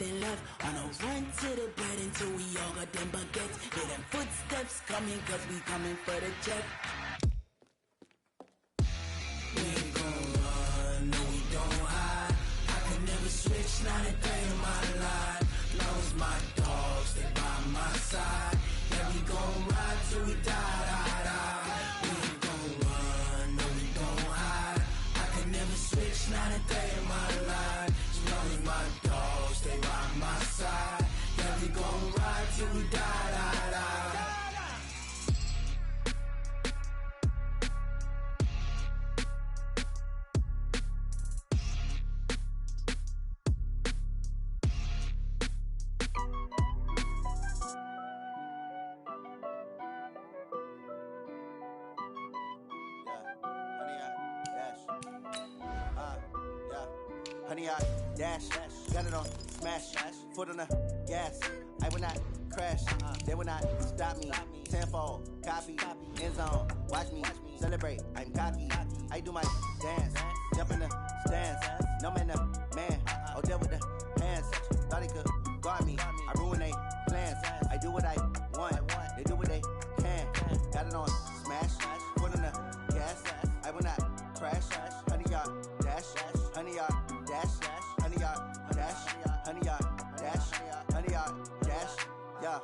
nothing left. Wanna run to the bread until we all got them baguettes. Hear them footsteps coming, cause we coming for the check. We ain't gon' run, no we don't hide. I could never switch, not a day in my life. Long as my dogs stay by my side. Yeah, we gon' ride till we die, die, die. We ain't gon' run, no we don't hide. I could never switch, not a day in my life. As long as my dogs stay by my side. Yeah, we gon' ride till we die, die, die. Honey, I dash, got it on, smash, foot on the gas. I will not crash, they will not stop me. Tenfold, copy, end zone, watch me celebrate. I'm cocky, I do my dance, jump in the stands. No man, the man, oh, deal with the hands. Thought he could guard me, I ruin they plans. I do what I want, they do what they can. Got it on, smash, foot on the gas. I will not crash, honey, y'all dash, honey, y'all dash, honey, y'all dash, honey, y'all dash, honey, y'all dash, yeah.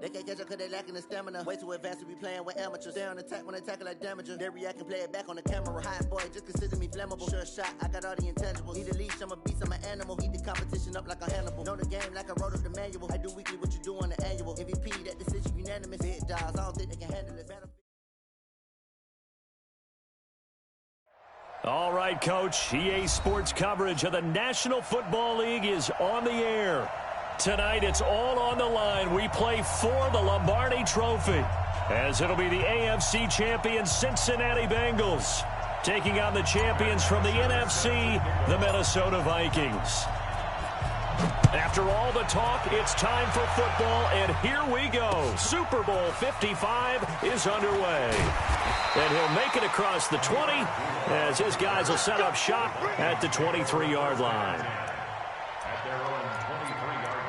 They can't catch up cause they lacking the stamina. Way too advanced to be playing with amateurs. Stay on attack when I tackle like damager. They react and play it back on the camera. Hot boy, just consider me flammable. Sure shot, I got all the intangibles. Need a leash, I'm a beast, I'm an animal. Eat the competition up like a Hannibal. Know the game like I wrote up the manual. I do weekly what you do on the annual. MVP, that decision unanimous. Big dogs, I don't think they can handle it. All right, Coach. EA Sports coverage of the National Football League is on the air. Tonight, it's all on the line. We play for the Lombardi Trophy, as it'll be the AFC champion Cincinnati Bengals taking on the champions from the NFC, the Minnesota Vikings. After all the talk, it's time for football, and here we go. Super Bowl 55 is underway. And he'll make it across the 20 as his guys will set up shop at the 23-yard line. At their own 23-yard line.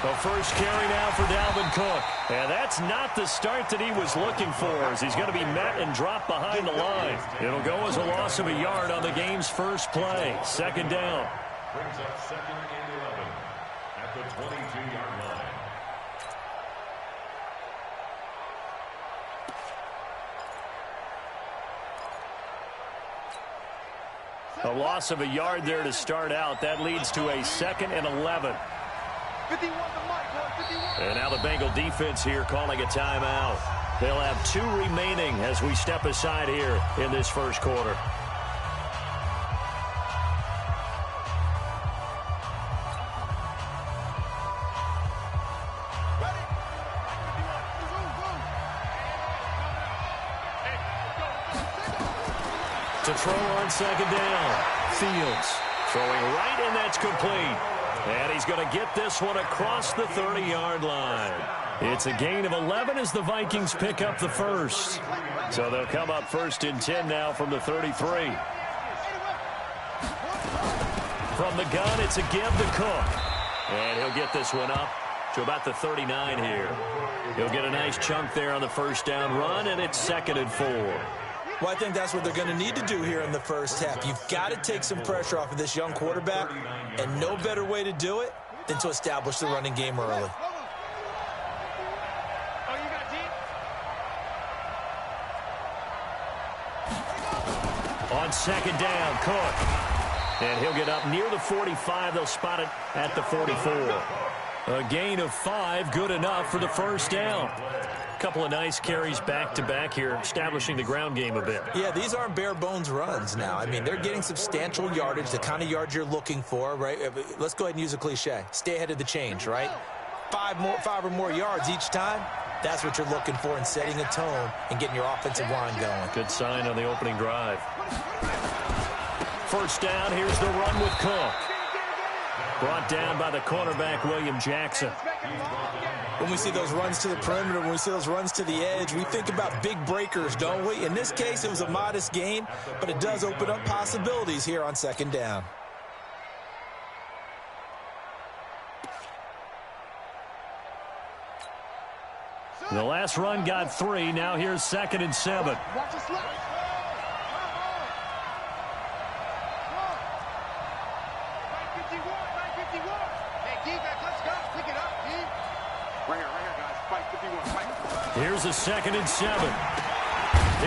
The first carry now for Dalvin Cook. And that's not the start that he was looking for, as he's going to be met and dropped behind the line. It'll go as a loss of a yard on the game's first play. Second down. Brings up second and 11 at the 22-yard line. A loss of a yard there to start out. That leads to a second and 11. 51 to Mike, 51. And now the Bengal defense here calling a timeout. They'll have 2 remaining as we step aside here in this first quarter. To throw on second down. Fields throwing right, and that's complete. And he's going to get this one across the 30-yard line. It's a gain of 11 as the Vikings pick up the first. So they'll come up first and 10 now from the 33. From the gun, it's a give to Cook. And he'll get this one up to about the 39 here. He'll get a nice chunk there on the first down run, and it's second and 4. Well, I think that's what they're going to need to do here in the first half. You've got to take some pressure off of this young quarterback, and no better way to do it than to establish the running game early. On second down, Cook. And he'll get up near the 45. They'll spot it at the 44. A gain of 5, good enough for the first down. Couple of nice carries back-to-back here, establishing the ground game a bit. Yeah, these aren't bare-bones runs now. I mean, they're getting substantial yardage, the kind of yards you're looking for, right? Let's go ahead and use a cliche. Stay ahead of the change, right? Five or more yards each time. That's what you're looking for in setting a tone and getting your offensive line going. Good sign on the opening drive. First down, here's the run with Cook. Brought down by the cornerback, William Jackson. When we see those runs to the perimeter, when we see those runs to the edge, we think about big breakers, don't we? In this case, it was a modest gain, but it does open up possibilities here on second down. The last run got 3. Now here's 2nd and 7. Watch the slide. Here's a 2nd and 7.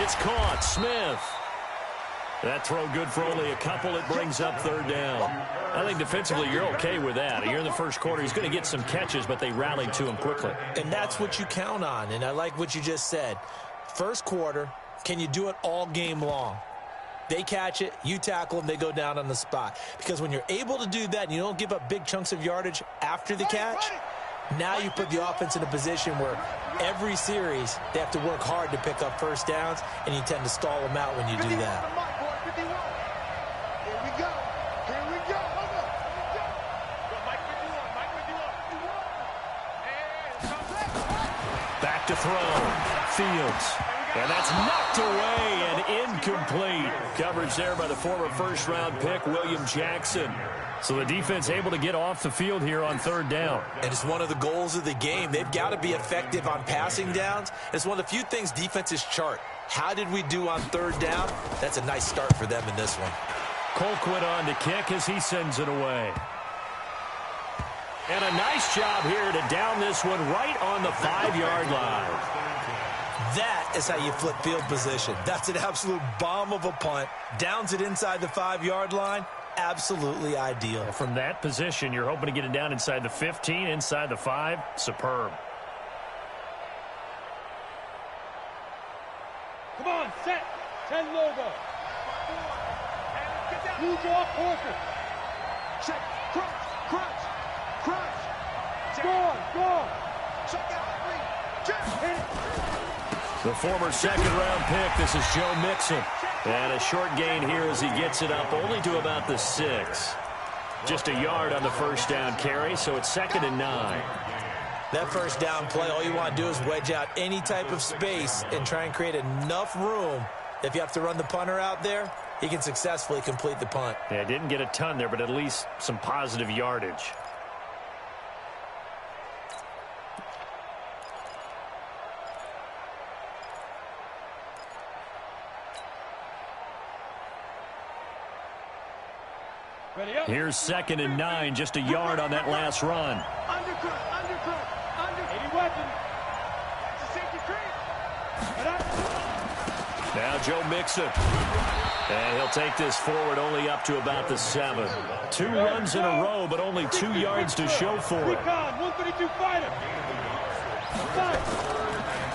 It's caught. Smith. That throw good for only a couple. It brings up 3rd down. I think defensively you're okay with that. Here in the first quarter, he's going to get some catches, but they rallied to him quickly. And that's what you count on, and I like what you just said. First quarter, can you do it all game long? They catch it, you tackle them, they go down on the spot. Because when you're able to do that and you don't give up big chunks of yardage after the catch, now you put the offense in a position where every series they have to work hard to pick up first downs, and you tend to stall them out when you do that. Here we go. Here we go. Back to throw. Fields. And that's knocked away and incomplete. Coverage there by the former first-round pick, William Jackson. So the defense able to get off the field here on 3rd down. And it's one of the goals of the game. They've got to be effective on passing downs. It's one of the few things defenses chart. How did we do on 3rd down? That's a nice start for them in this one. Colquitt on to kick as he sends it away. And a nice job here to down this one right on the 5-yard line. That is how you flip field position. That's an absolute bomb of a punt. Downs it inside the 5-yard line. Absolutely ideal. From that position, you're hoping to get it down inside the 15, inside the 5. Superb. Come on, set. 10 logo. You draw Porter. Check. Crunch. Go. Check out 3. Check. The former 2nd-round pick, this is Joe Mixon. And a short gain here as he gets it up only to about the 6. Just a yard on the first down carry, so it's 2nd and 9. That first down play, all you want to do is wedge out any type of space and try and create enough room. If you have to run the punter out there, he can successfully complete the punt. Yeah, didn't get a ton there, but at least some positive yardage. Here's 2nd and 9, just a yard on that last run. Undercut. Any weapon. It's a safety creep. Now Joe Mixon. And he'll take this forward only up to about the 7. 2 runs in a row, but only 2 yards to show for it. 132 fighter.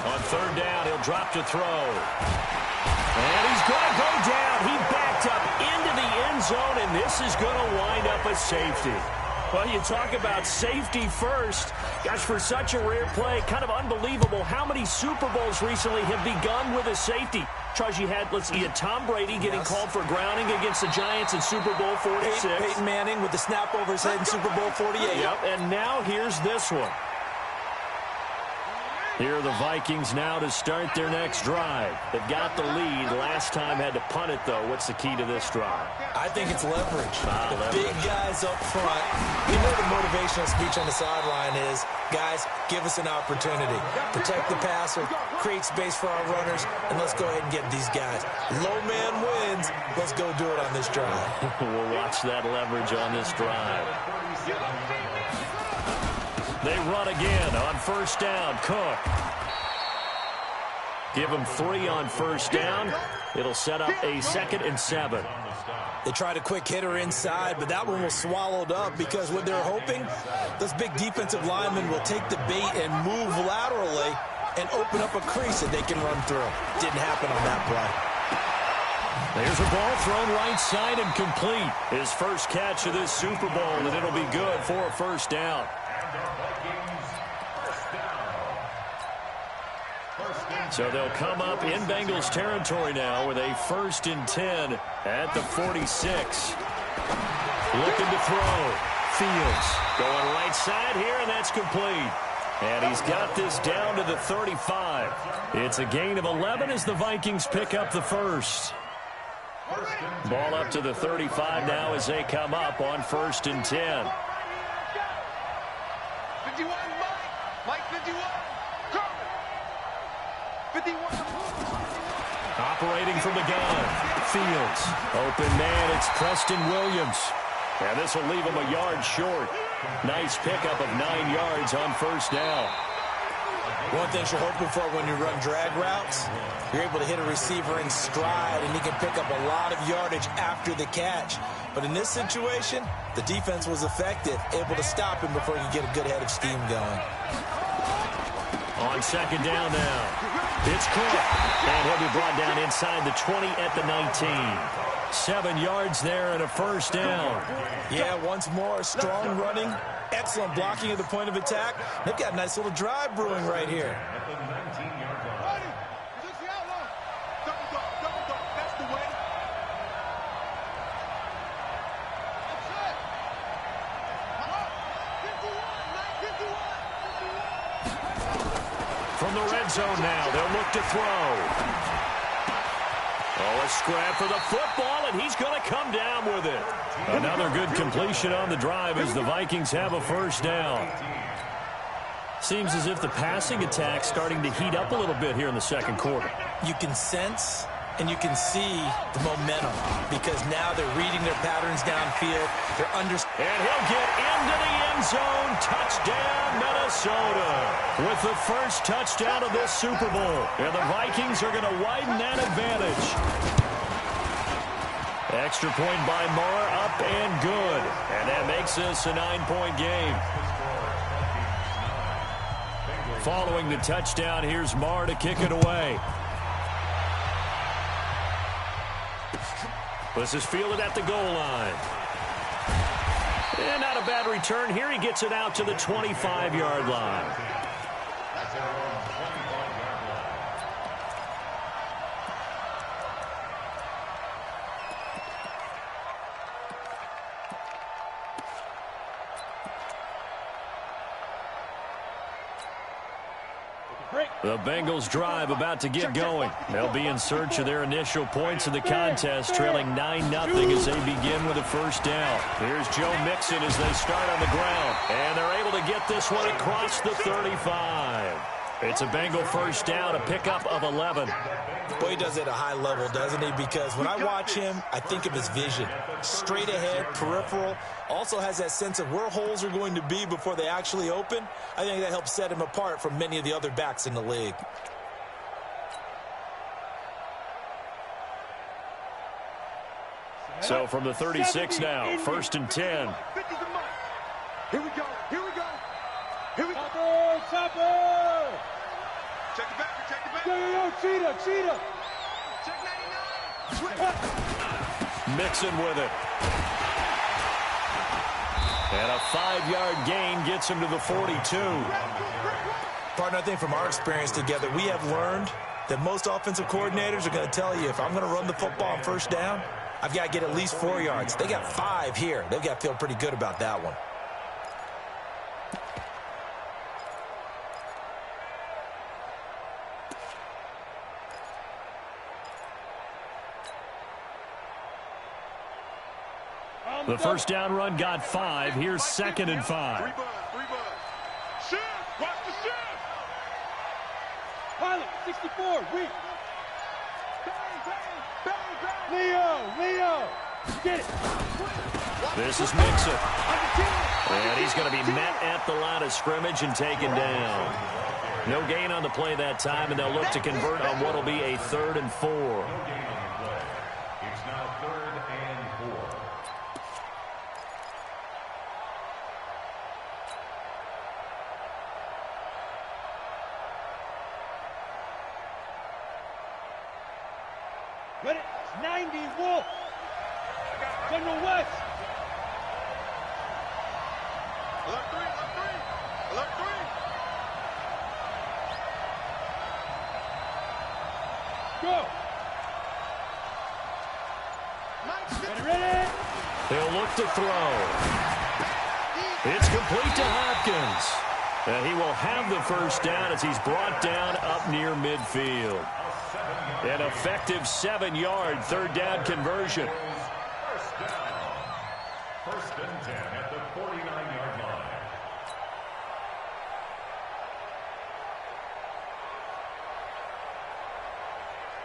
On 3rd down, he'll drop to throw. And he's going to go down. He backed up into the end zone, and this is going to wind up a safety. Well, you talk about safety first. Gosh, for such a rare play, kind of unbelievable how many Super Bowls recently have begun with a safety. Charles, you had Tom Brady getting called for grounding against the Giants in Super Bowl 46. Peyton Manning with the snap over his head in Super Bowl 48. Yep, and now here's this one. Here are the Vikings now to start their next drive. They've got the lead. Last time had to punt it, though. What's the key to this drive? I think it's leverage. Leverage. Big guys up front. You know the motivational speech on the sideline is, guys, give us an opportunity. Protect the passer, create space for our runners, and let's go ahead and get these guys. Low man wins. Let's go do it on this drive. We'll watch that leverage on this drive. They run again on 1st down. Cook. Give them 3 on 1st down. It'll set up a 2nd and 7. They tried a quick hitter inside, but that one was swallowed up because what they're hoping, those big defensive linemen will take the bait and move laterally and open up a crease that they can run through. Didn't happen on that play. There's a ball thrown right side and complete. His first catch of this Super Bowl, and it'll be good for a first down. So they'll come up in Bengals territory now with a 1st and 10 at the 46. Looking to throw. Fields going right side here, and that's complete. And he's got this down to the 35. It's a gain of 11 as the Vikings pick up the first. Ball up to the 35 now as they come up on 1st and 10. 51, Mike 51. Go. 51. Operating from the gun. Fields. Open man, it's Preston Williams. And this will leave him a yard short. Nice pickup of 9 yards on 1st down. One thing you're hoping for when you run drag routes, you're able to hit a receiver in stride, and he can pick up a lot of yardage after the catch. But in this situation, the defense was effective, able to stop him before he could get a good head of steam going. On 2nd down now, it's Cook. And he'll be brought down inside the 20 at the 19. 7 yards there and a 1st down. Yeah, once more, strong running, excellent blocking at the point of attack. They've got a nice little drive brewing right here. From the red zone now, they'll look to throw. Oh, a scrap for the football, and he's going to come down with it. Another good completion on the drive as the Vikings have a 1st down. Seems as if the passing attack's starting to heat up a little bit here in the 2nd quarter. You can sense and you can see the momentum because now they're reading their patterns downfield. And he'll get into the end zone. Touchdown, Minnesota. With the first touchdown of this Super Bowl. And the Vikings are going to widen that advantage. Extra point by Marr, up and good. And that makes this a 9-point game. Following the touchdown, here's Marr to kick it away. This is fielded at the goal line. And not a bad return here. He gets it out to the 25-yard line. The Bengals drive about to get going. They'll be in search of their initial points in the contest, trailing 9-0 as they begin with a 1st down. Here's Joe Mixon as they start on the ground. And they're able to get this one across the 35. It's a Bengal 1st down, a pickup of 11. Boy, he does it at a high level, doesn't he? Because when I watch him, I think of his vision. Straight ahead, peripheral. Also has that sense of where holes are going to be before they actually open. I think that helps set him apart from many of the other backs in the league. So from the 36 now, 1st and 10. Here we go. Here we go. Here we go. Chopper. Check the back. Check the back. Yo, cheetah. Check 99. Mixon with it. And a 5-yard gain gets him to the 42. Partner, I think from our experience together, we have learned that most offensive coordinators are going to tell you, if I'm going to run the football on 1st down, I've got to get at least 4 yards. They got 5 here. They've got to feel pretty good about that one. The 1st down run got 5. Here's 2nd and 5. 3 bud. Shift. Watch the shift. Pilot, 64. Weak. Bang. Leo. Get it. This is Mixon. And he's going to be met at the line of scrimmage and taken down. No gain on the play that time, and they'll look to convert on what will be a 3rd and 4. It's now 3rd and 4. Ready? 90, Wolf. General West. Alert 3, alert 3. Alert 3. Go. Ready? He'll look to throw. It's complete to Hopkins. And he will have the first down as he's brought down up near midfield. An effective 7-yard third down conversion. First down. First and 10 at the 49-yard line.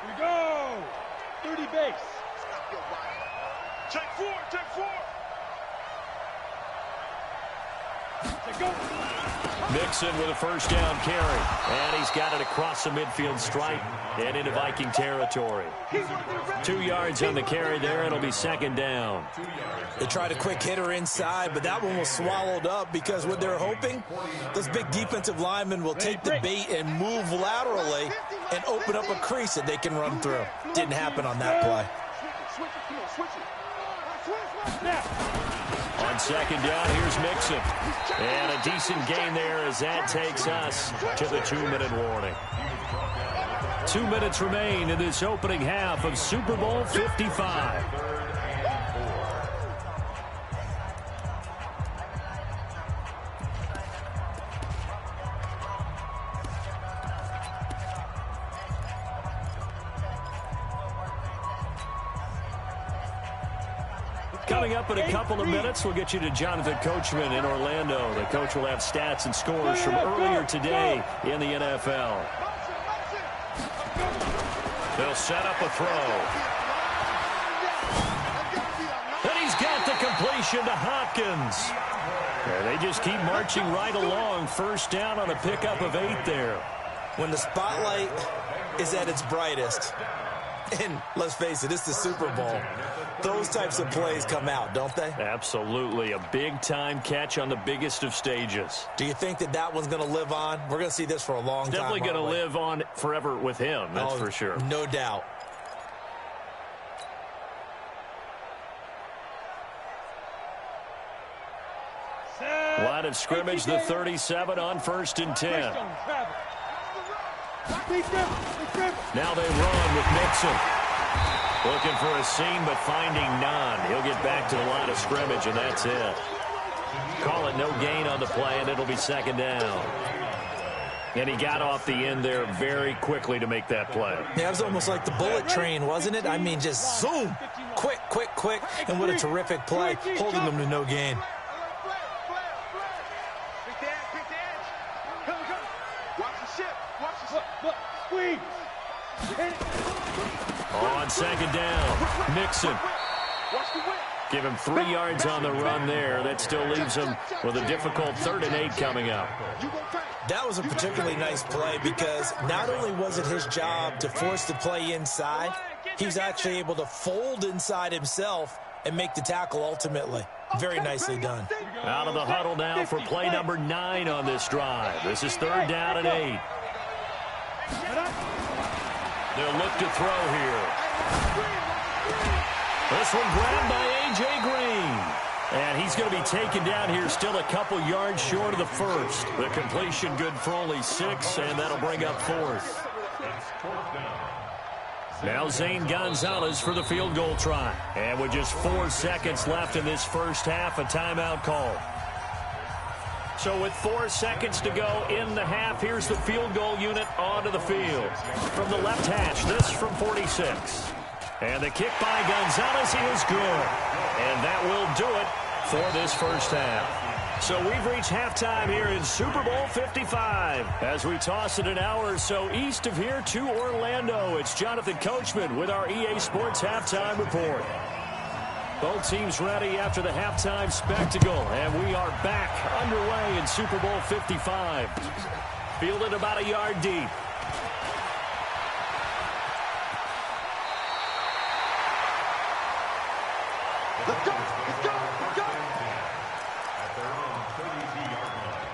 We go. 30 base. Check 4, check 4. Check go. Mixon with a first down carry. And he's got it across the midfield stripe and into Viking territory. 2 yards on the carry there. It'll be second down. They tried a quick hitter inside, but that one was swallowed up because what they're hoping, those big defensive linemen will take the bait and move laterally and open up a crease that they can run through. Didn't happen on that play. On second down, here's Mixon. And a decent gain there as that takes us to the 2-minute warning. 2 minutes remain in this opening half of Super Bowl 55. Coming up in a couple of minutes, we'll get you to Jonathan Coachman in Orlando. The coach will have stats and scores from earlier today in the NFL. They'll set up a throw. And he's got the completion to Hopkins. And they just keep marching right along. First down on a pickup of 8 there. When the spotlight is at its brightest, and let's face it, it's the Super Bowl, those types of plays come out, don't they? Absolutely. A big-time catch on the biggest of stages. Do you think that that one's going to live on? We're going to see this for a long time. Definitely going to live on forever with him, that's for sure. No doubt. Line of scrimmage, the 37 on 1st and 10. Now they run with Mixon. Looking for a seam, but finding none. He'll get back to the line of scrimmage, and that's it. Call it no gain on the play, and it'll be second down. And he got off the end there very quickly to make that play. Yeah, it was almost like the bullet train, wasn't it? I mean, just zoom. Quick, quick, quick. And what a terrific play, holding them to no gain. On second down, Mixon. Give him 3 yards on the run there. That still leaves him with a difficult 3rd and 8 coming up. That was a particularly nice play because not only was it his job to force the play inside, he's actually able to fold inside himself and make the tackle ultimately. Very nicely done. Out of the huddle now for play number 9 on this drive. This is 3rd down and 8. They'll look to throw here. This one grabbed by A.J. Green. And he's going to be taken down here still a couple yards short of the first. The completion good for only 6, and that'll bring up 4th. Now Zane Gonzalez for the field goal try. And with just 4 seconds left in this first half, a timeout call. So with 4 seconds to go in the half, here's the field goal unit onto the field. From the left hash, this from 46. And the kick by Gonzalez is good. And that will do it for this first half. So we've reached halftime here in Super Bowl 55. As we toss it an hour or so east of here to Orlando, it's Jonathan Coachman with our EA Sports Halftime Report. Both teams ready after the halftime spectacle, and we are back underway in Super Bowl 55. Fielded about a yard deep. Let's go! Let's go! Let's go! At their own 32-yard line.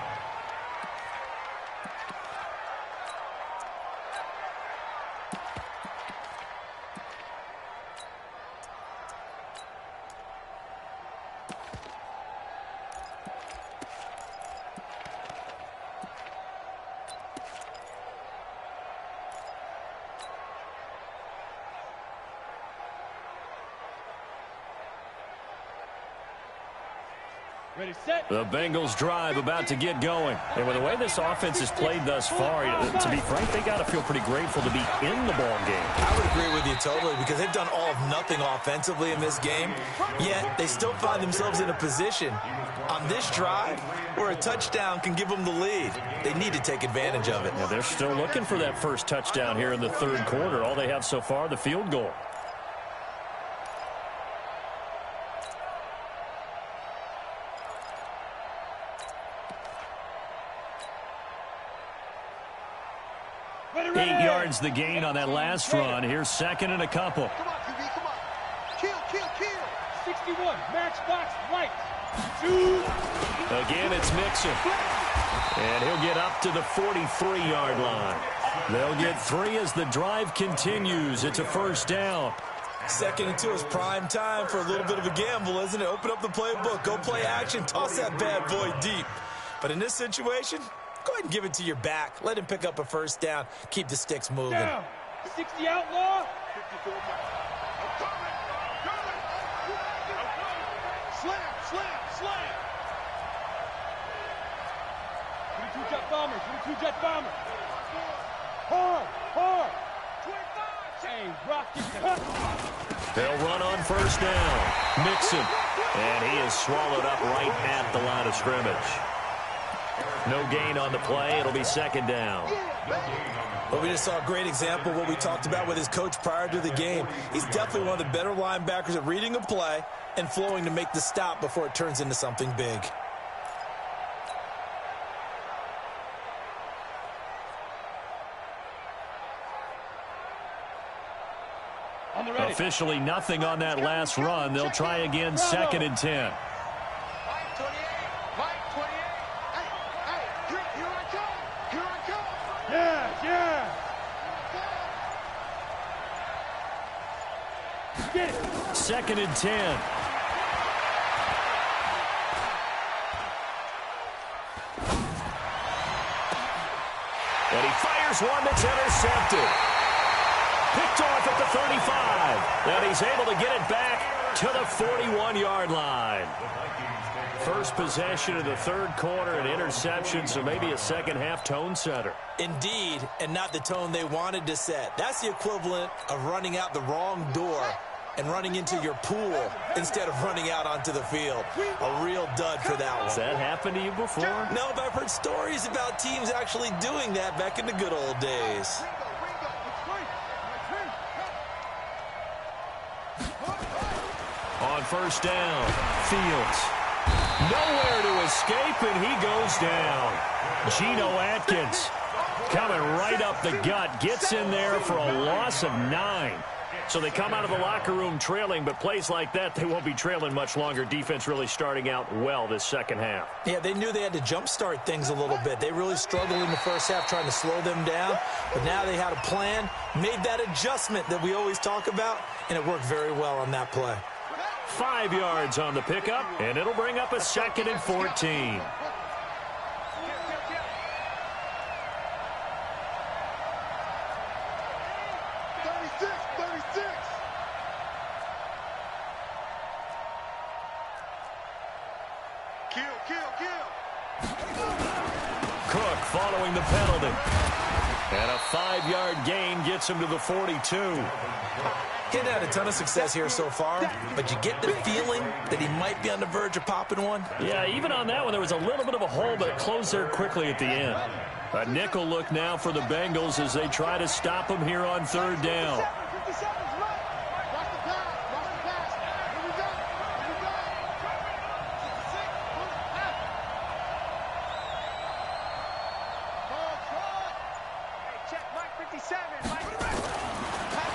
The Bengals drive about to get going. And with the way this offense has played thus far, to be frank, they got to feel pretty grateful to be in the ball game. I would agree with you totally because they've done all of nothing offensively in this game, yet they still find themselves in a position on this drive where a touchdown can give them the lead. They need to take advantage of it. Yeah, they're still looking for that first touchdown here in the third quarter. All they have so far, the field goal. Ready. 8 yards the gain on that last run. Here's second and a couple. Come on, QB, come on. Kill. 61, matchbox right. Again, it's Mixon. And he'll get up to the 43-yard line. They'll get 3 as the drive continues. It's a first down. 2nd and 2 is prime time for a little bit of a gamble, isn't it? Open up the playbook, go play action, toss that bad boy deep. But in this situation, go ahead and give it to your back. Let him pick up a first down. Keep the sticks moving. Down. 60 outlaw. 54 miles. I'm coming. Slam. 22 jet bombers. Hard. 25. Hey, rocket. They'll run on first down. Mixon. And he is swallowed up right at the line of scrimmage. No gain on the play. It'll be second down. Well, we just saw a great example of what we talked about with his coach prior to the game. He's definitely one of the better linebackers at reading a play and flowing to make the stop before it turns into something big. Officially nothing on that last run. They'll try again, 2nd and 10. Yeah. 2nd and 10. And he fires one that's intercepted. Picked off at the 35. And he's able to get it back to the 41-yard line. First possession of the third quarter, an interception, so maybe a second-half tone setter. Indeed, and not the tone they wanted to set. That's the equivalent of running out the wrong door and running into your pool instead of running out onto the field. A real dud for that one. Has that happened to you before? No, but I've heard stories about teams actually doing that back in the good old days. On first down, Fields. Nowhere to escape, and he goes down. Geno Atkins coming right up the gut, gets in there for a loss of 9. So they come out of the locker room trailing, but plays like that, they won't be trailing much longer. Defense really starting out well this second half. Yeah, they knew they had to jumpstart things a little bit. They really struggled in the first half trying to slow them down, but now they had a plan, made that adjustment that we always talk about, and it worked very well on that play. 5 yards on the pickup, and it'll bring up a 2nd and 14. Cook following the penalty. And a 5-yard gain gets him to the 42. He hadn't had a ton of success here so far, but you get the feeling that he might be on the verge of popping one. Yeah, even on that one, there was a little bit of a hole, but it closed there quickly at the end. A nickel look now for the Bengals as they try to stop him here on third down.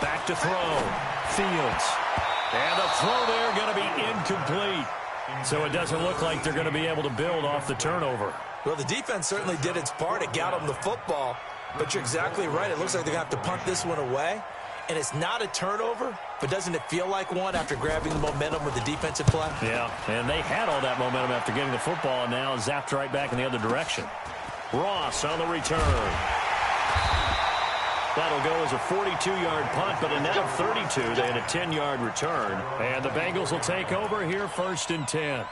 Back to throw. Fields. And the throw there going to be incomplete. So it doesn't look like they're going to be able to build off the turnover. Well, the defense certainly did its part. It got them the football. But you're exactly right. It looks like they're going to have to punt this one away. And it's not a turnover, but doesn't it feel like one after grabbing the momentum with the defensive play? Yeah, and they had all that momentum after getting the football, and now zapped right back in the other direction. Ross on the return. That'll go as a 42-yard punt, but a net of 32. They had a 10-yard return. And the Bengals will take over here 1st and 10.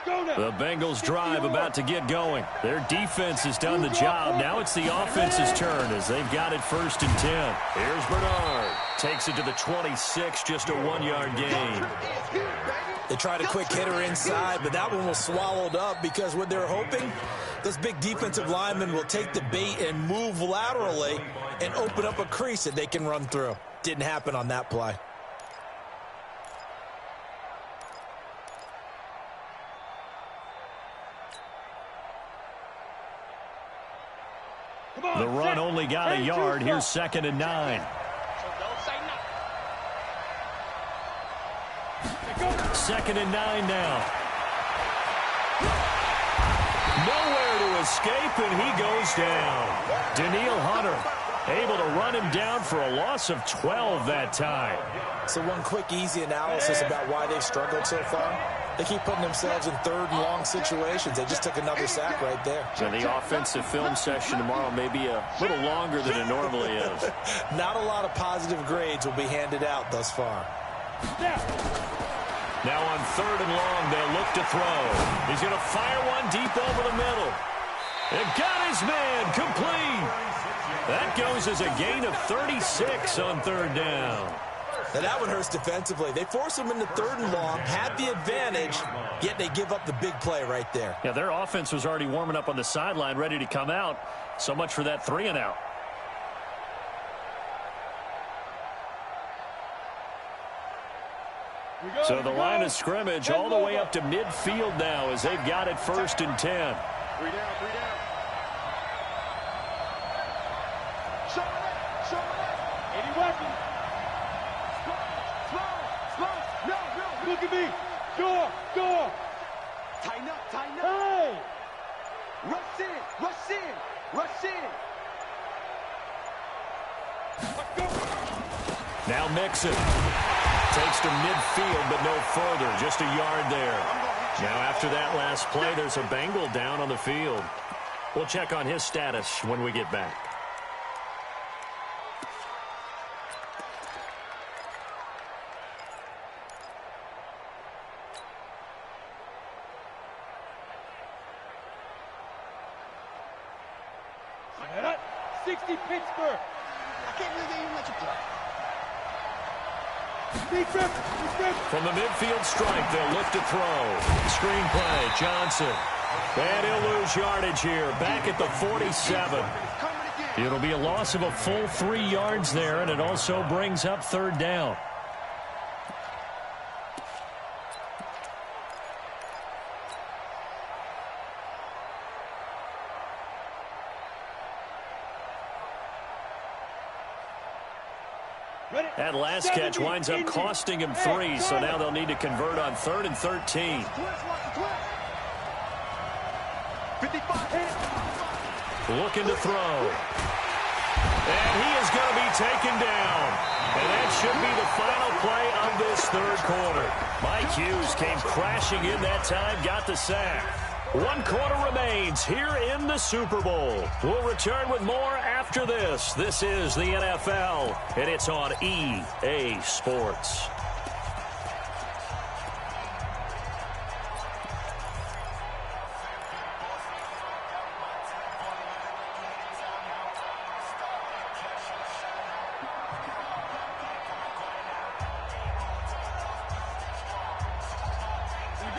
The Bengals drive about to get going. Their defense has done the job. Now it's the offense's turn as they've got it 1st and 10. Here's Bernard. Takes it to the 26, just a 1-yard gain. They tried a quick hitter inside, but that one was swallowed up because what they're hoping, this big defensive lineman will take the bait and move laterally and open up a crease that they can run through. Didn't happen on that play. The run only got a yard. Here's 2nd and 9. 2nd and 9 now. Nowhere to escape, and he goes down. Daniil Hunter able to run him down for a loss of 12 that time. So one quick, easy analysis about why they've struggled so far. They keep putting themselves in 3rd and long situations. They just took another sack right there. So the offensive film session tomorrow may be a little longer than it normally is. Not a lot of positive grades will be handed out thus far. Now on 3rd and long, they'll look to throw. He's going to fire one deep over the middle. It got his man complete. That goes as a gain of 36 on 3rd down. Now that one hurts defensively. They force him into 3rd and long, had the advantage, yet they give up the big play right there. Yeah, their offense was already warming up on the sideline, ready to come out. So much for that 3 and out. So the line of scrimmage all the way up to midfield now as they've got it 1st and 10. 3 down, 3 down. Show it. 80 weapons. Slow. No. Look at me. Door. Tighten up. Hey. Rush in. Let's go. Now Mixon. Takes to midfield, but no further. Just a yard there. Now, after that last play, there's a Bengal down on the field. We'll check on his status when we get back. Set up. 60 Pittsburgh. I can't believe they even let you play. From the midfield stripe, they'll look to throw. Screen play, Johnson. And he'll lose yardage here, back at the 47. It'll be a loss of a full 3 yards there, and it also brings up 3rd down. That last catch winds up costing him 3, so now they'll need to convert on 3rd and 13. 55. Looking to throw. And he is going to be taken down. And that should be the final play of this 3rd quarter. Mike Hughes came crashing in that time, got the sack. 1 quarter remains here in the Super Bowl. We'll return with more after this. This is the NFL, and it's on EA Sports.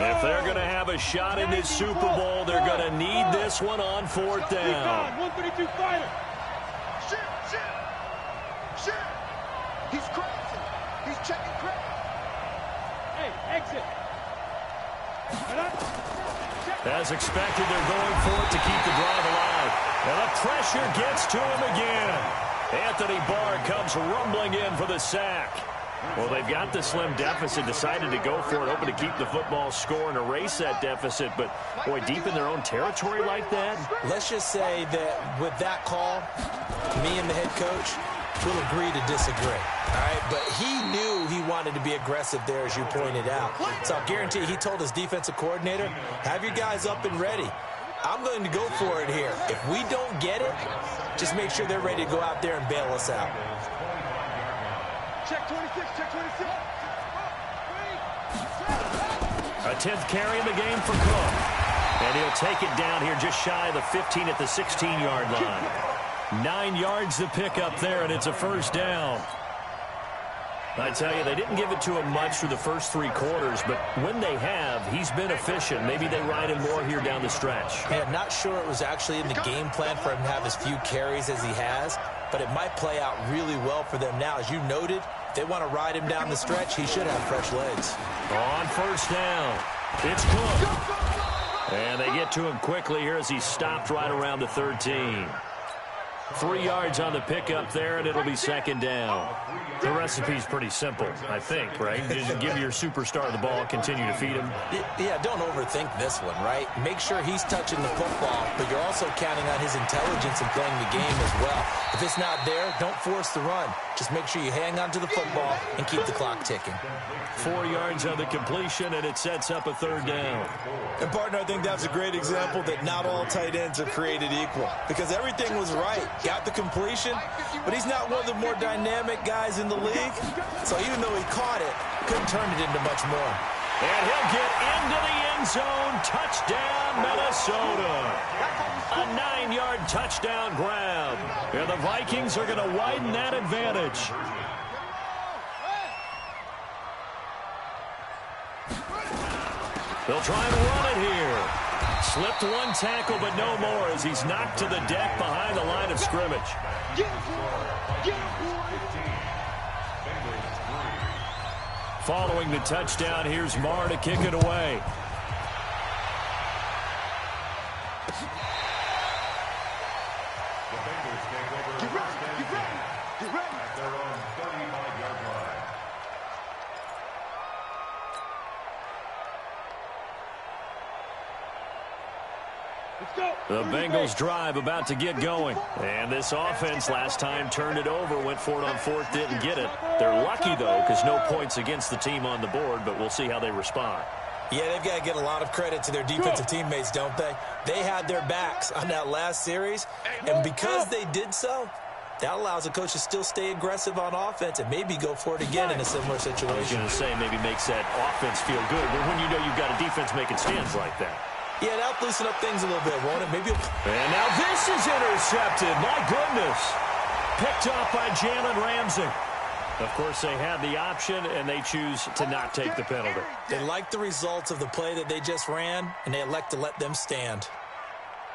If they're going to have a shot in this Super Bowl, they're going to need this one on 4th down. 132 fighter. Shit. He's crazy. He's checking crazy. Hey, exit. As expected, they're going for it to keep the drive alive. And the pressure gets to him again. Anthony Barr comes rumbling in for the sack. Well, they've got the slim deficit, decided to go for it, hoping to keep the football score and erase that deficit. But, boy, deep in their own territory like that. Let's just say that with that call, me and the head coach will agree to disagree. All right, but he knew he wanted to be aggressive there, as you pointed out. So I'll guarantee he told his defensive coordinator, have your guys up and ready. I'm going to go for it here. If we don't get it, just make sure they're ready to go out there and bail us out. Check 26, check 26. A 10th carry in the game for Cook. And he'll take it down here just shy of the 15 at the 16-yard line. 9 yards to pick up there, and it's a first down. I tell you, they didn't give it to him much through the first 3 quarters, but when they have, he's been efficient. Maybe they ride him more here down the stretch. Yeah, not sure it was actually in the game plan for him to have as few carries as he has, but it might play out really well for them now. As you noted, if they want to ride him down the stretch, he should have fresh legs. On first down, it's Cook. And they get to him quickly here as he's stopped right around the 13. 3 yards on the pickup there, and it'll be second down. The recipe's pretty simple, I think, right? Just give your superstar the ball, continue to feed him. Yeah, don't overthink this one, right? Make sure he's touching the football, but you're also counting on his intelligence in playing the game as well. If it's not there, don't force the run. Just make sure you hang on to the football and keep the clock ticking. 4 yards on the completion, and it sets up a third down. And, partner, I think that's a great example that not all tight ends are created equal, because everything was right. Got the completion, but he's not one of the more dynamic guys in the league. So even though he caught it, couldn't turn it into much more. And he'll get into the end zone. Touchdown, Minnesota. A 9-yard touchdown grab. And the Vikings are going to widen that advantage. They'll try and run it here. Slipped one tackle, but no more as he's knocked to the deck behind the line of scrimmage. Following the touchdown, here's Marr to kick it away. The Bengals drive about to get going. And this offense last time turned it over, went for it on fourth, didn't get it. They're lucky, though, because no points against the team on the board, but we'll see how they respond. Yeah, they've got to get a lot of credit to their defensive teammates, don't they? They had their backs on that last series, and because they did so, that allows a coach to still stay aggressive on offense and maybe go for it again in a similar situation. I was going to say maybe makes that offense feel good, but when you know you've got a defense making stands like that. Yeah, that'll loosen up things a little bit, won't it? Maybe. And now this is intercepted. My goodness. Picked off by Jalen Ramsey. Of course, they had the option, and they choose to not take the penalty. They like the results of the play that they just ran, and they elect to let them stand.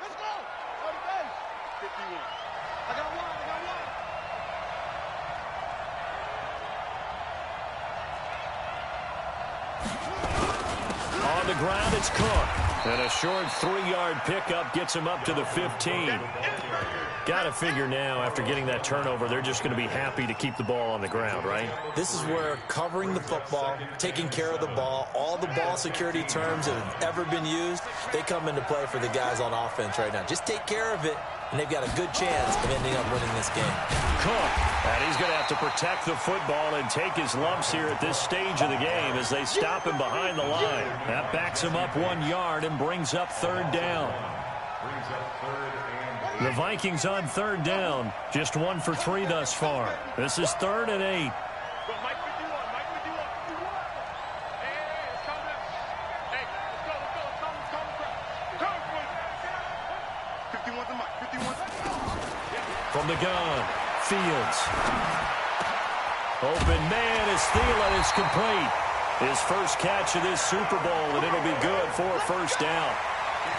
Let's go. Go to base. 51. I got one. On the ground, it's Cook. And a short 3-yard pickup gets him up to the 15. Got to figure now, after getting that turnover, they're just going to be happy to keep the ball on the ground, right? This is where covering the football, taking care of the ball, all the ball security terms that have ever been used, they come into play for the guys on offense right now. Just take care of it, and they've got a good chance of ending up winning this game. Cook, and he's going to have to protect the football and take his lumps here at this stage of the game as they stop him behind the line. That backs him up 1 yard and brings up third down. The Vikings on third down, just 1 for 3 thus far. This is 3rd and 8. From the gun, Fields. Open man is Thielen. It's complete. His first catch of this Super Bowl, and it'll be good for a first down.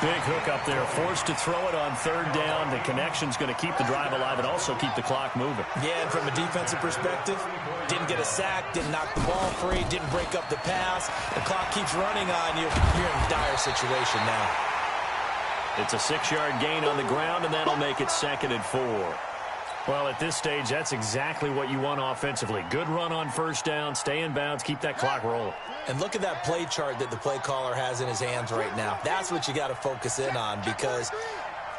Big hook up there, forced to throw it on third down. The connection's going to keep the drive alive and also keep the clock moving. Yeah, and from a defensive perspective, didn't get a sack, didn't knock the ball free, didn't break up the pass. The clock keeps running on you. You're in a dire situation now. It's a 6-yard gain on the ground, and that'll make it 2nd and 4. Well, at this stage, that's exactly what you want offensively. Good run on first down, stay in bounds, keep that clock rolling. And look at that play chart that the play caller has in his hands right now. That's what you got to focus in on because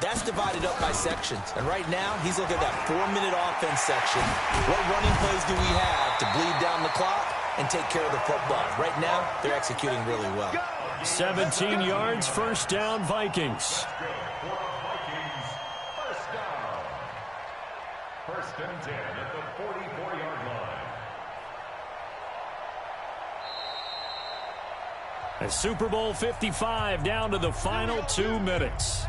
that's divided up by sections. And right now, he's looking at that 4-minute offense section. What running plays do we have to bleed down the clock and take care of the football? Right now, they're executing really well. 17 yards, first down, Vikings. First and 10 at the 44-yard line. And Super Bowl 55 down to the final 2 minutes.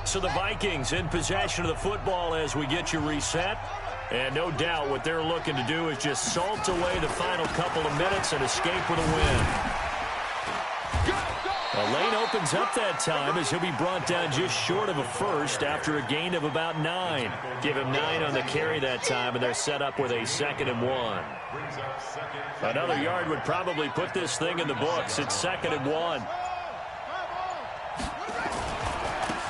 So the Vikings in possession of the football as we get you reset. And no doubt what they're looking to do is just salt away the final couple of minutes and escape with a win. A lane opens up that time as he'll be brought down just short of a first after a gain of about 9. Give him 9 on the carry that time, and they're set up with a 2nd and 1. Another yard would probably put this thing in the books. It's 2nd and 1.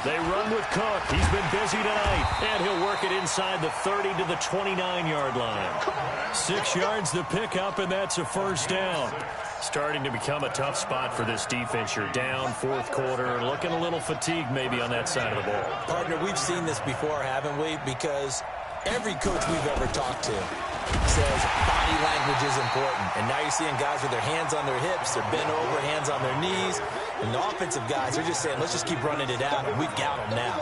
They run with Cook. He's been busy tonight. And he'll work it inside the 30 to the 29-yard line. 6 yards to pick up, and that's a first down. Starting to become a tough spot for this defense. You're down 4th quarter, looking a little fatigued maybe on that side of the ball. Partner, we've seen this before, haven't we? Because every coach we've ever talked to says body language is important. And now you're seeing guys with their hands on their hips, they're bent over, hands on their knees. And the offensive guys are just saying, let's just keep running it out, and we've got them now.